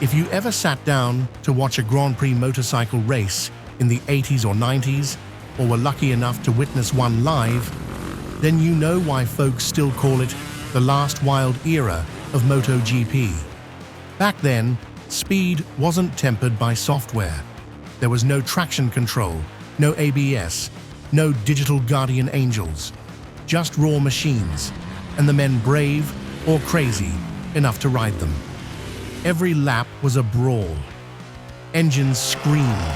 If you ever sat down to watch a Grand Prix motorcycle race in the 80s or 90s, or were lucky enough to witness one live, then you know why folks still call it the last wild era of MotoGP. Back then, speed wasn't tempered by software. There was no traction control, no ABS, no digital guardian angels, just raw machines, and the men brave or crazy enough to ride them. Every lap was a brawl. Engines screamed,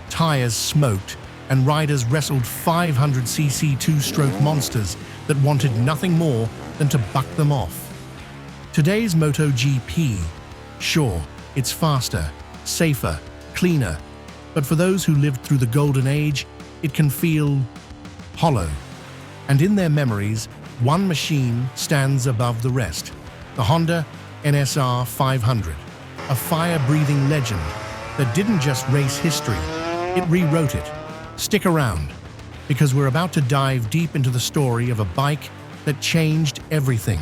tires smoked, and riders wrestled 500cc two-stroke monsters that wanted nothing more than to buck them off. Today's MotoGP, sure, it's faster, safer, cleaner, but for those who lived through the golden age, it can feel hollow. And in their memories, one machine stands above the rest, the Honda NSR500, a fire-breathing legend that didn't just race history, it rewrote it. Stick around, because we're about to dive deep into the story of a bike that changed everything.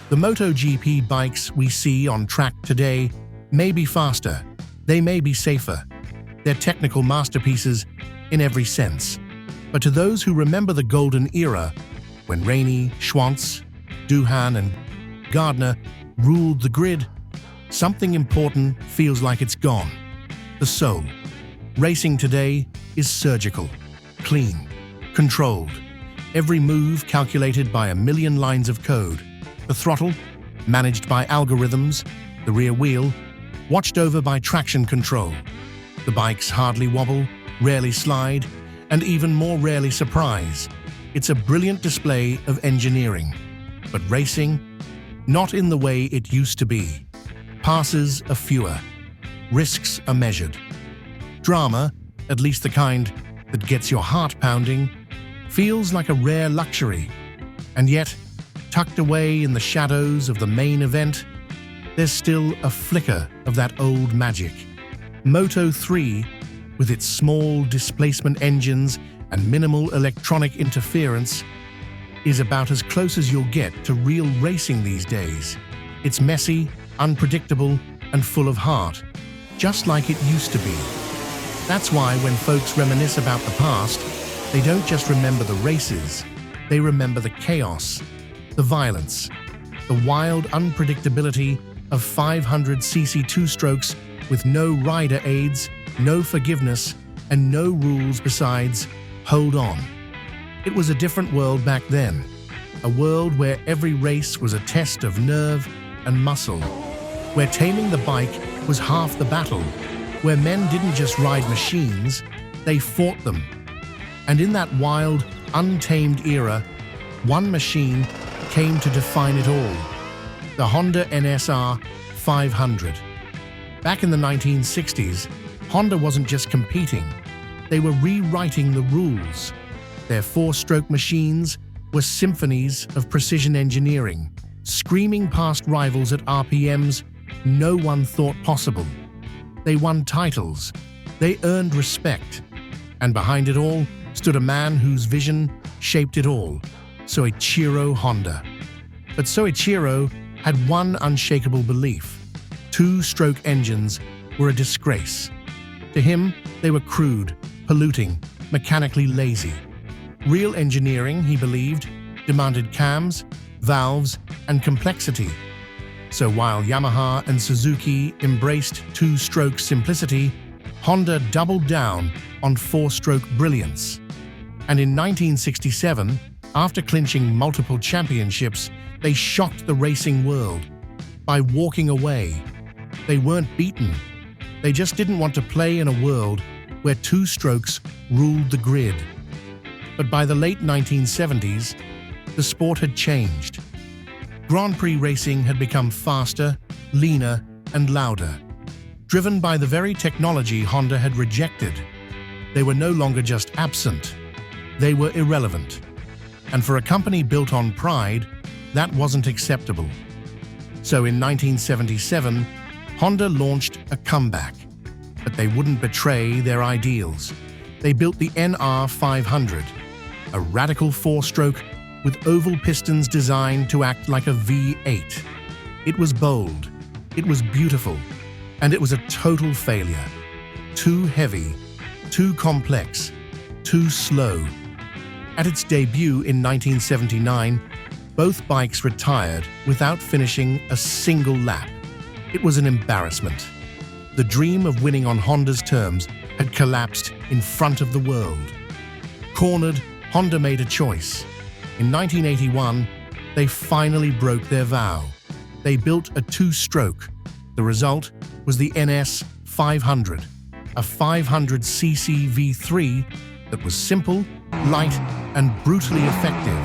The MotoGP bikes we see on track today may be faster, they may be safer. They're technical masterpieces in every sense. But to those who remember the golden era, when Rainey, Schwantz, Doohan, and Gardner ruled the grid, something important feels like it's gone. The soul. Racing today is surgical, clean, controlled. Every move calculated by a million lines of code. The throttle, managed by algorithms. The rear wheel, watched over by traction control. The bikes hardly wobble, rarely slide, and even more rarely surprise. It's a brilliant display of engineering. But racing? Not in the way it used to be. Passes are fewer. Risks are measured. Drama, at least the kind that gets your heart pounding, feels like a rare luxury. And yet, tucked away in the shadows of the main event, there's still a flicker of that old magic. Moto3, with its small displacement engines and minimal electronic interference, is about as close as you'll get to real racing these days. It's messy, unpredictable, and full of heart, just like it used to be. That's why when folks reminisce about the past, they don't just remember the races, they remember the chaos, the violence, the wild unpredictability of 500cc two-strokes with no rider aids, no forgiveness, and no rules besides hold on. It was a different world back then, a world where every race was a test of nerve and muscle, where taming the bike was half the battle, where men didn't just ride machines, they fought them. And in that wild, untamed era, one machine came to define it all, the Honda NSR500. Back in the 1960s, Honda wasn't just competing, they were rewriting the rules. Their four-stroke machines were symphonies of precision engineering, screaming past rivals at RPMs no one thought possible. They won titles, they earned respect, and behind it all stood a man whose vision shaped it all, Soichiro Honda. But Soichiro had one unshakable belief: two-stroke engines were a disgrace. To him, they were crude, polluting, mechanically lazy. Real engineering, he believed, demanded cams, valves, and complexity. So while Yamaha and Suzuki embraced two-stroke simplicity, Honda doubled down on four-stroke brilliance. And in 1967, after clinching multiple championships, they shocked the racing world by walking away. They weren't beaten. They just didn't want to play in a world where two strokes ruled the grid. But by the late 1970s, the sport had changed. Grand Prix racing had become faster, leaner, and louder, driven by the very technology Honda had rejected. They were no longer just absent, they were irrelevant. And for a company built on pride, that wasn't acceptable. So in 1977, Honda launched a comeback. But they wouldn't betray their ideals. They built the NR500, a radical four-stroke with oval pistons designed to act like a V8. It was bold, It was beautiful, and it was a total failure. Too heavy, too complex, too slow. At its debut in 1979, both bikes retired without finishing a single lap. It was an embarrassment. The dream of winning on Honda's terms had collapsed in front of the world. Cornered, Honda made a choice. In 1981, they finally broke their vow. They built a two-stroke. The result was the NS500, a 500cc V3 that was simple, light, and brutally effective.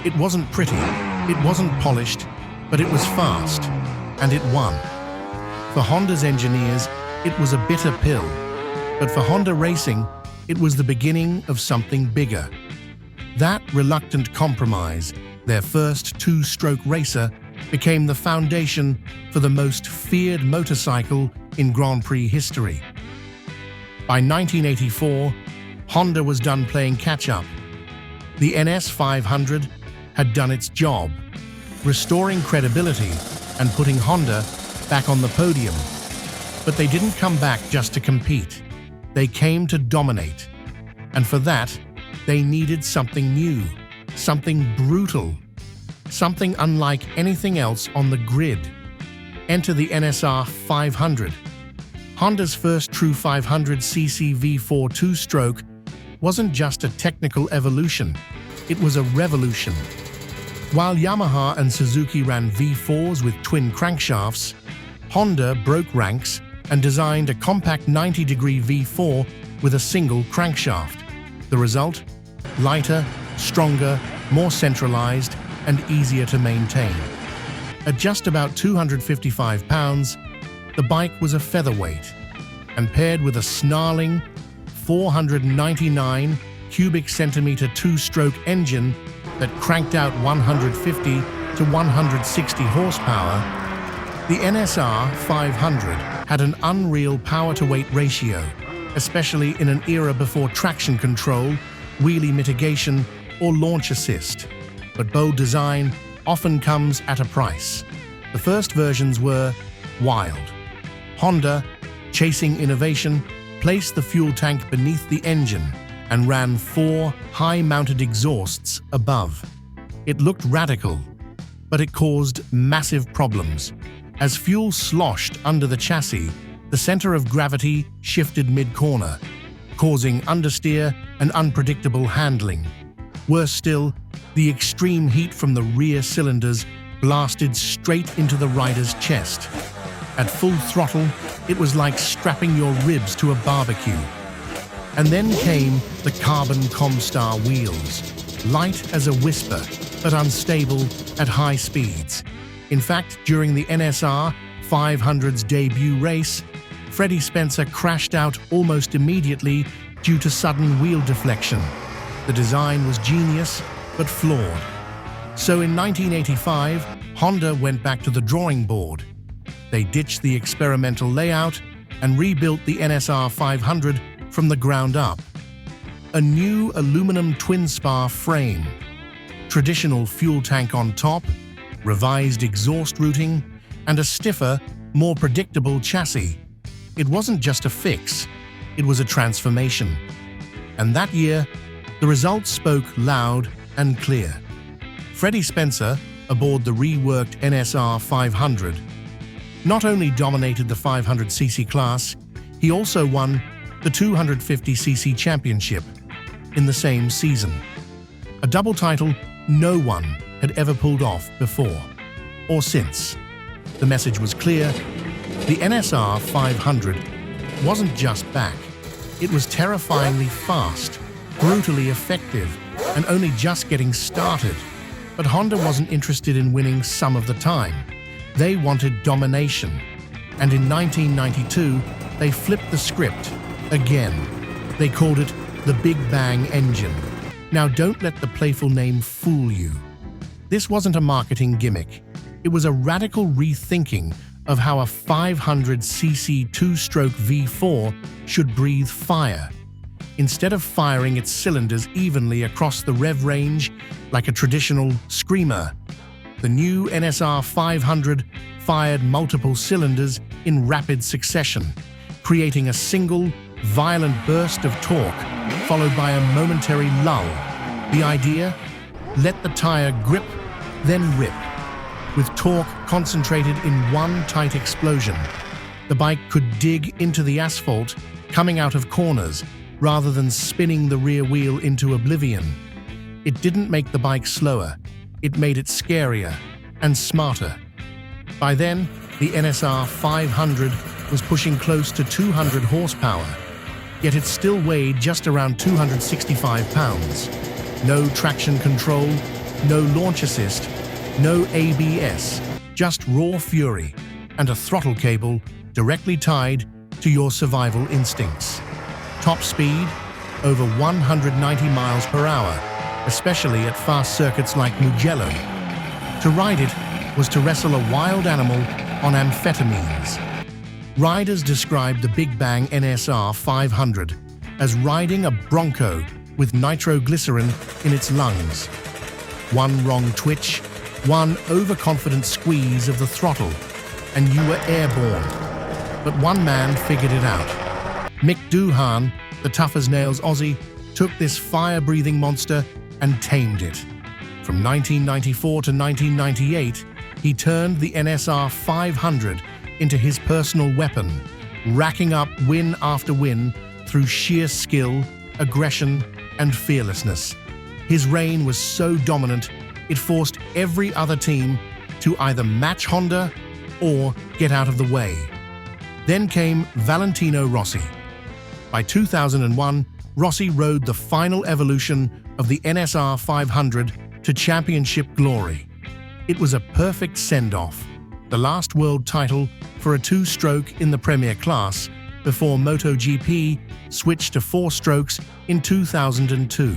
It wasn't pretty, it wasn't polished, but it was fast, and it won. For Honda's engineers, it was a bitter pill, but for Honda Racing, it was the beginning of something bigger. That reluctant compromise, their first two-stroke racer, became the foundation for the most feared motorcycle in Grand Prix history. By 1984, Honda was done playing catch-up. The NS500 had done its job, restoring credibility and putting Honda back on the podium. But they didn't come back just to compete. They came to dominate. And for that, they needed something new, something brutal, something unlike anything else on the grid. Enter the NSR500. Honda's first true 500cc V4 two-stroke wasn't just a technical evolution, it was a revolution. While Yamaha and Suzuki ran V4s with twin crankshafts, Honda broke ranks and designed a compact 90-degree V4 with a single crankshaft. The result? Lighter, stronger, more centralized, and easier to maintain. At just about 255 pounds, the bike was a featherweight, and paired with a snarling 499 cubic centimeter two-stroke engine that cranked out 150 to 160 horsepower, the NSR 500 had an unreal power-to-weight ratio, especially in an era before traction control, wheelie mitigation, or launch assist. But bold design often comes at a price. The first versions were wild. Honda, chasing innovation, placed the fuel tank beneath the engine and ran 4 high-mounted exhausts above. It looked radical, but it caused massive problems. As fuel sloshed under the chassis, the center of gravity shifted mid-corner, causing understeer and unpredictable handling. Worse still, the extreme heat from the rear cylinders blasted straight into the rider's chest. At full throttle, it was like strapping your ribs to a barbecue. And then came the carbon Comstar wheels, light as a whisper, but unstable at high speeds. In fact, during the NSR 500's debut race, Freddie Spencer crashed out almost immediately due to sudden wheel deflection. The design was genius, but flawed. So in 1985, Honda went back to the drawing board. They ditched the experimental layout and rebuilt the NSR 500 from the ground up. A new aluminum twin-spar frame, traditional fuel tank on top, revised exhaust routing, and a stiffer, more predictable chassis. It wasn't just a fix, it was a transformation. And that year, the results spoke loud and clear. Freddie Spencer, aboard the reworked NSR 500, not only dominated the 500cc class, he also won the 250cc championship in the same season. A double title no one had ever pulled off before or since. The message was clear. The NSR 500 wasn't just back. It was terrifyingly fast, brutally effective, and only just getting started. But Honda wasn't interested in winning some of the time. They wanted domination. And in 1992, they flipped the script again. They called it the Big Bang engine. Now don't let the playful name fool you. This wasn't a marketing gimmick. It was a radical rethinking of how a 500cc two-stroke V4 should breathe fire. Instead of firing its cylinders evenly across the rev range like a traditional screamer, The new NSR500 fired multiple cylinders in rapid succession, creating a single, violent burst of torque, followed by a momentary lull. The idea? Let the tire grip, then rip. With torque concentrated in one tight explosion, the bike could dig into the asphalt, coming out of corners, rather than spinning the rear wheel into oblivion. It didn't make the bike slower, it made it scarier and smarter. By then, the NSR500 was pushing close to 200 horsepower, yet it still weighed just around 265 pounds. No traction control, no launch assist, no ABS, just raw fury and a throttle cable directly tied to your survival instincts. Top speed, over 190 miles per hour, especially at fast circuits like Mugello. To ride it was to wrestle a wild animal on amphetamines. Riders described the Big Bang NSR500 as riding a bronco with nitroglycerin in its lungs. One wrong twitch, one overconfident squeeze of the throttle, and you were airborne. But one man figured it out. Mick Doohan, the tough-as-nails Aussie, took this fire-breathing monster and tamed it. From 1994 to 1998, he turned the NSR500 into his personal weapon, racking up win after win through sheer skill, aggression, and fearlessness. His reign was so dominant, it forced every other team to either match Honda or get out of the way. Then came Valentino Rossi. By 2001, Rossi rode the final evolution of the NSR500 to championship glory. It was a perfect send-off, the last world title for a two-stroke in the Premier class before MotoGP switched to four strokes in 2002.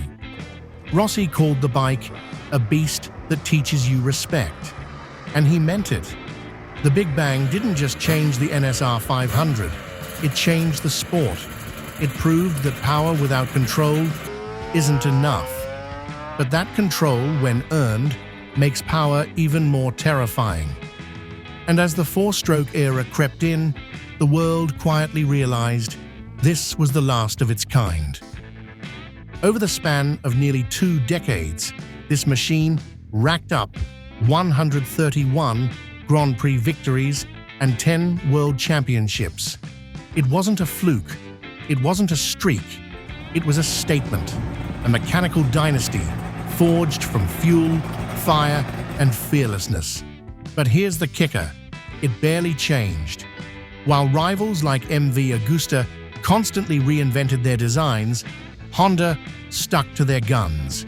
Rossi called the bike a beast that teaches you respect, and he meant it. The Big Bang didn't just change the NSR500, it changed the sport. It proved that power without control isn't enough. But that control, when earned, makes power even more terrifying. And as the four-stroke era crept in, the world quietly realized this was the last of its kind. Over the span of nearly 2 decades, this machine racked up 131 Grand Prix victories and 10 World Championships. It wasn't a fluke, it wasn't a streak, it was a statement, a mechanical dynasty forged from fuel, fire, and fearlessness. But here's the kicker, it barely changed. While rivals like MV Agusta constantly reinvented their designs, Honda stuck to their guns.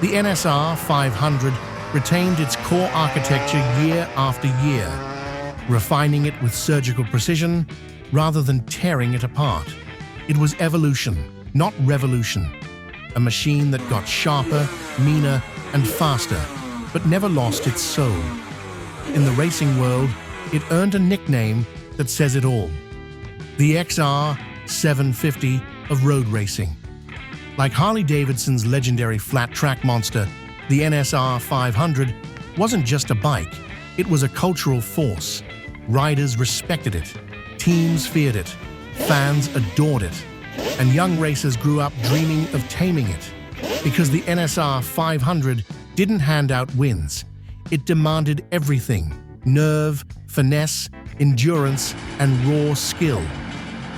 The NSR 500 retained its core architecture year after year, refining it with surgical precision rather than tearing it apart. It was evolution, not revolution. A machine that got sharper, meaner, and faster, but never lost its soul. In the racing world, it earned a nickname that says it all: the XR750 of road racing. Like Harley-Davidson's legendary flat-track monster, the NSR 500 wasn't just a bike, it was a cultural force. Riders respected it, teams feared it, fans adored it, and young racers grew up dreaming of taming it. Because the NSR 500 didn't hand out wins, it demanded everything: nerve, finesse, endurance, and raw skill.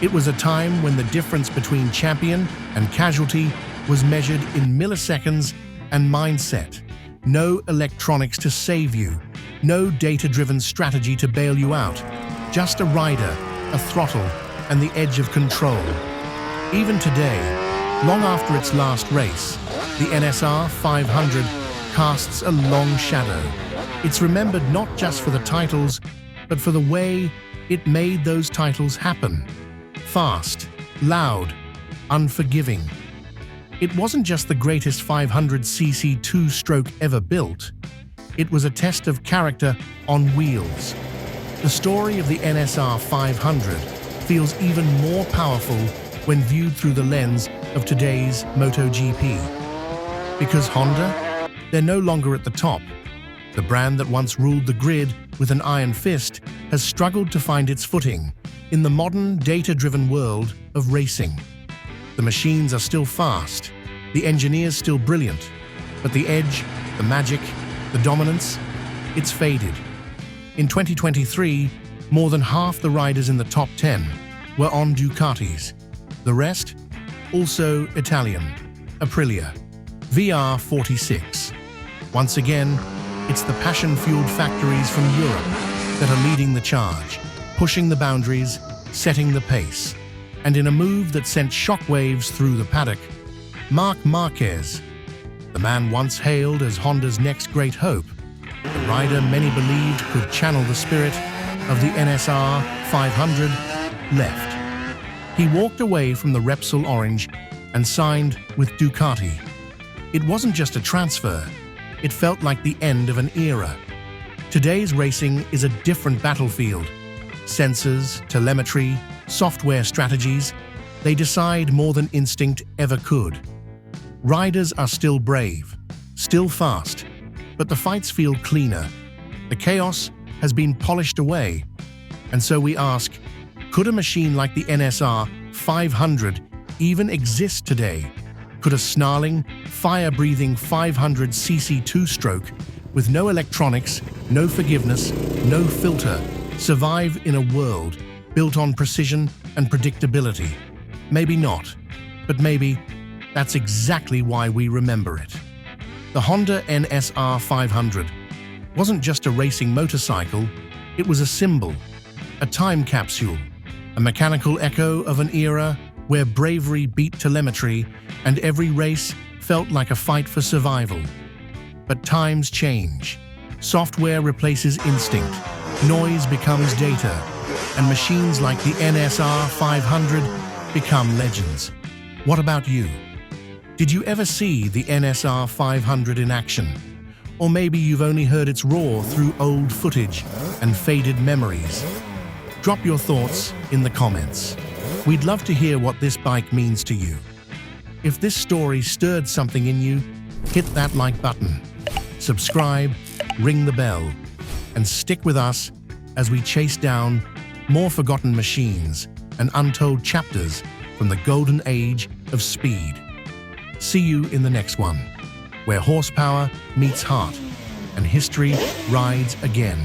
It was a time when the difference between champion and casualty was measured in milliseconds and mindset. No electronics to save you, no data-driven strategy to bail you out, just a rider, a throttle, and the edge of control. Even today, long after its last race, the NSR 500 casts a long shadow. It's remembered not just for the titles, but for the way it made those titles happen. Fast, loud, unforgiving. It wasn't just the greatest 500cc two-stroke ever built. It was a test of character on wheels. The story of the NSR 500 feels even more powerful when viewed through the lens of today's MotoGP. Because Honda, they're no longer at the top. The brand that once ruled the grid with an iron fist has struggled to find its footing in the modern, data-driven world of racing. The machines are still fast, the engineers still brilliant, but the edge, the magic, the dominance, it's faded. In 2023, more than half the riders in the top 10 were on Ducatis. The rest? Also Italian, Aprilia, VR46. Once again, it's the passion-fueled factories from Europe that are leading the charge, pushing the boundaries, setting the pace. And in a move that sent shockwaves through the paddock, Marc Marquez, the man once hailed as Honda's next great hope, the rider many believed could channel the spirit of the NSR500, left. He walked away from the Repsol Orange and signed with Ducati. It wasn't just a transfer, it felt like the end of an era. Today's racing is a different battlefield. Sensors, telemetry, software strategies, they decide more than instinct ever could. Riders are still brave, still fast, but the fights feel cleaner. The chaos has been polished away. And so we ask, could a machine like the NSR500 even exist today? Could a snarling, fire-breathing 500cc two-stroke with no electronics, no forgiveness, no filter survive in a world built on precision and predictability? Maybe not, but maybe that's exactly why we remember it. The Honda NSR500 wasn't just a racing motorcycle, it was a symbol, a time capsule, a mechanical echo of an era where bravery beat telemetry and every race felt like a fight for survival. But times change. Software replaces instinct, noise becomes data, and machines like the NSR500 become legends. What about you? Did you ever see the NSR500 in action? Or maybe you've only heard its roar through old footage and faded memories. Drop your thoughts in the comments. We'd love to hear what this bike means to you. If this story stirred something in you, hit that like button, subscribe, ring the bell, and stick with us as we chase down more forgotten machines and untold chapters from the golden age of speed. See you in the next one, where horsepower meets heart and history rides again.